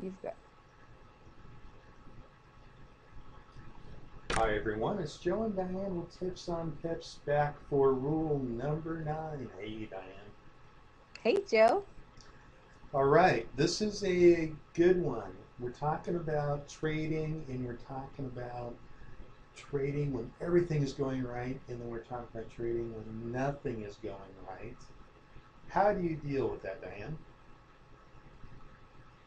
You've got. Hi everyone, it's Joe and Diane with Tips on Pips back for rule number 9. Hey Diane. Hey, Joe. All right, this is a good one. We're talking about trading and we're talking about trading when everything is going right, and then we're talking about trading when nothing is going right. How do you deal with that, Diane?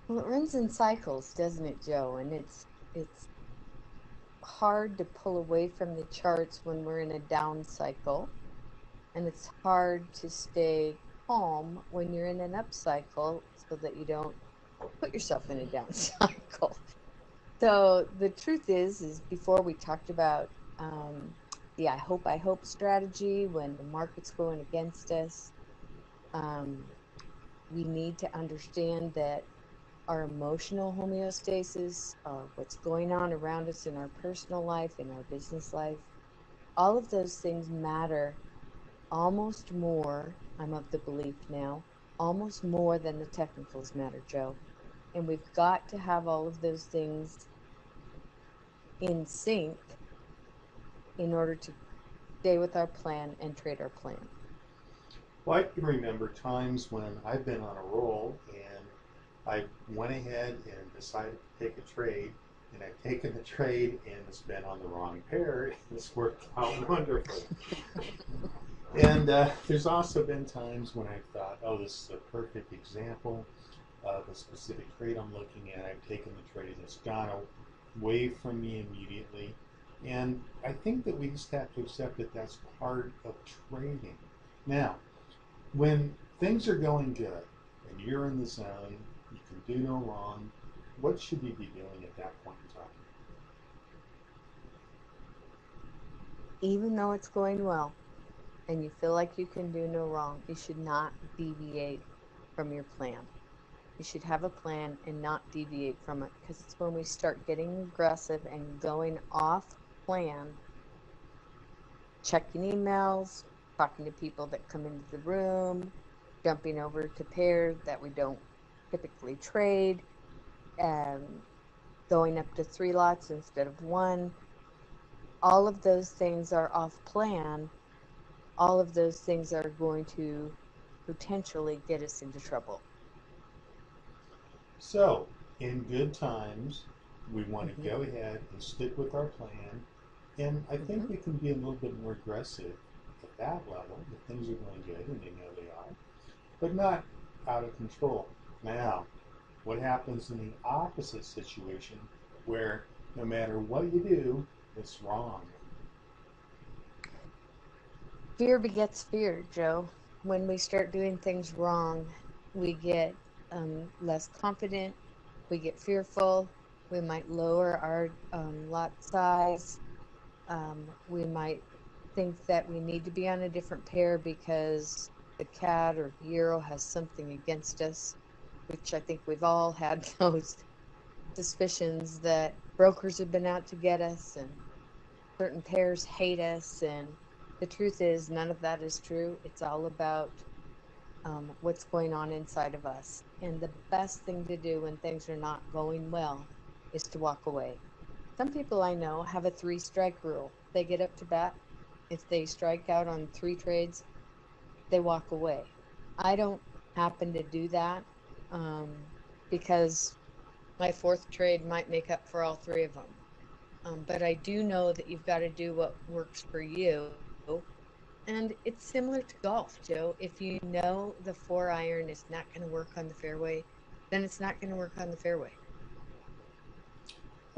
Well, it runs in cycles, doesn't it, Joe? And it's hard to pull away from the charts when we're in a down cycle, and it's hard to stay calm when you're in an up cycle so that you don't put yourself in a down cycle. So the truth is before we talked about the I hope strategy when the market's going against us. Um, we need to understand that our emotional homeostasis, what's going on around us in our personal life, in our business life, all of those things matter almost more. I'm of the belief now, almost more than the technicals matter, Joe. And we've got to have all of those things in sync in order to stay with our plan and trade our plan. Well, I can remember times when I've been on a roll and I went ahead and decided to take a trade, and I've taken the trade and it's been on the wrong pair, and it's worked out wonderfully. And there's also been times when I've thought, oh, this is a perfect example of a specific trade I'm looking at. I've taken the trade, it's gone away from me immediately. And I think that we just have to accept that that's part of trading. Now, when things are going good and you're in the zone, you can do no wrong, what should you be doing at that point in time? Even though it's going well and you feel like you can do no wrong, you should not deviate from your plan. You should have a plan and not deviate from it, because it's when we start getting aggressive and going off plan, checking emails, talking to people that come into the room, jumping over to pairs that we don't typically trade, um, going up to 3 lots instead of one. All of those things are off plan. All of those things are going to potentially get us into trouble. So, in good times, we want to Mm-hmm. go ahead and stick with our plan. And I Mm-hmm. think we can be a little bit more aggressive at that level if things are going good, and they know they are, but not out of control. Now, what happens in the opposite situation where no matter what you do, it's wrong? Fear begets fear, Joe. When we start doing things wrong, we get less confident, we get fearful, we might lower our lot size, we might think that we need to be on a different pair because the cat or the euro has something against us, which I think we've all had those suspicions that brokers have been out to get us and certain pairs hate us. And the truth is, none of that is true. It's all about what's going on inside of us. And the best thing to do when things are not going well is to walk away. Some people I know have a three-strike rule. They get up to bat. If they strike out on 3 trades, they walk away. I don't happen to do that um, because my fourth trade might make up for all 3 of them. But I do know that you've got to do what works for you. And it's similar to golf, Joe. If you know the 4 iron is not going to work on the fairway, then it's not going to work on the fairway.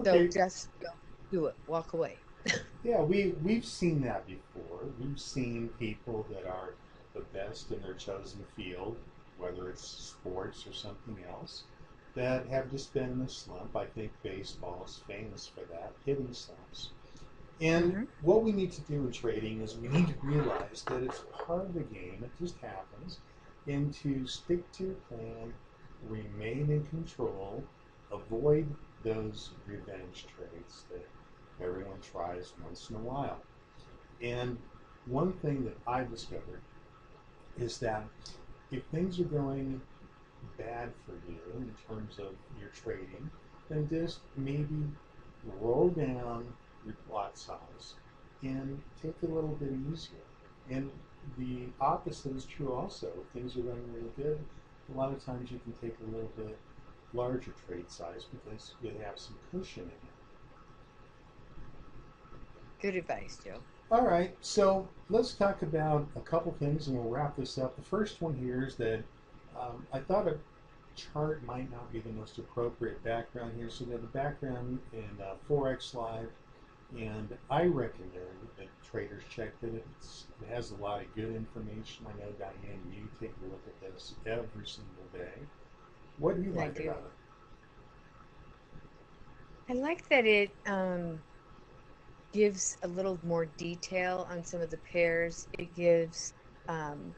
So Okay, just don't do it. Walk away. yeah, we've seen that before. We've seen people that are the best in their chosen field, whether it's sports or something else, that have just been in a slump. I think baseball is famous for that, hitting slumps. And Mm-hmm. what we need to do in trading is we need to realize that it's part of the game. It just happens. And to stick to your plan, remain in control, avoid those revenge trades that everyone tries once in a while. And one thing that I've discovered is that if things are going bad for you in terms of your trading, then just maybe roll down your lot size and take it a little bit easier. And the opposite is true also. If things are running really good, a lot of times you can take a little bit larger trade size because you have some cushion in it. Good advice, Joe. All right, so let's talk about a couple things and we'll wrap this up. The first one here is that I thought a chart might not be the most appropriate background here, so that the background in Forex Live, and I recommend that traders check that it has a lot of good information. I know, Diane, you take a look at this every single day. What do you I like do. about I like that it gives a little more detail on some of the pairs. It gives um,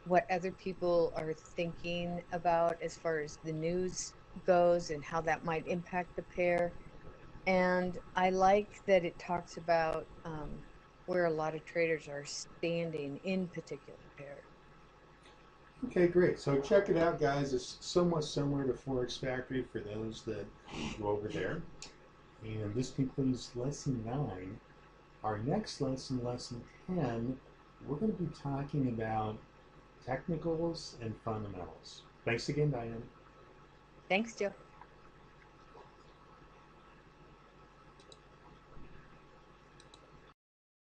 what other people are thinking about as far as the news goes and how that might impact the pair. And I like that it talks about where a lot of traders are standing in particular pair. it? Okay, great. So check it out, guys. It's somewhat similar to Forex Factory for those that go over there. And this concludes lesson 9. Our next lesson, lesson 10, we're going to be talking about technicals and fundamentals. Thanks again, Diane. Thanks, Joe.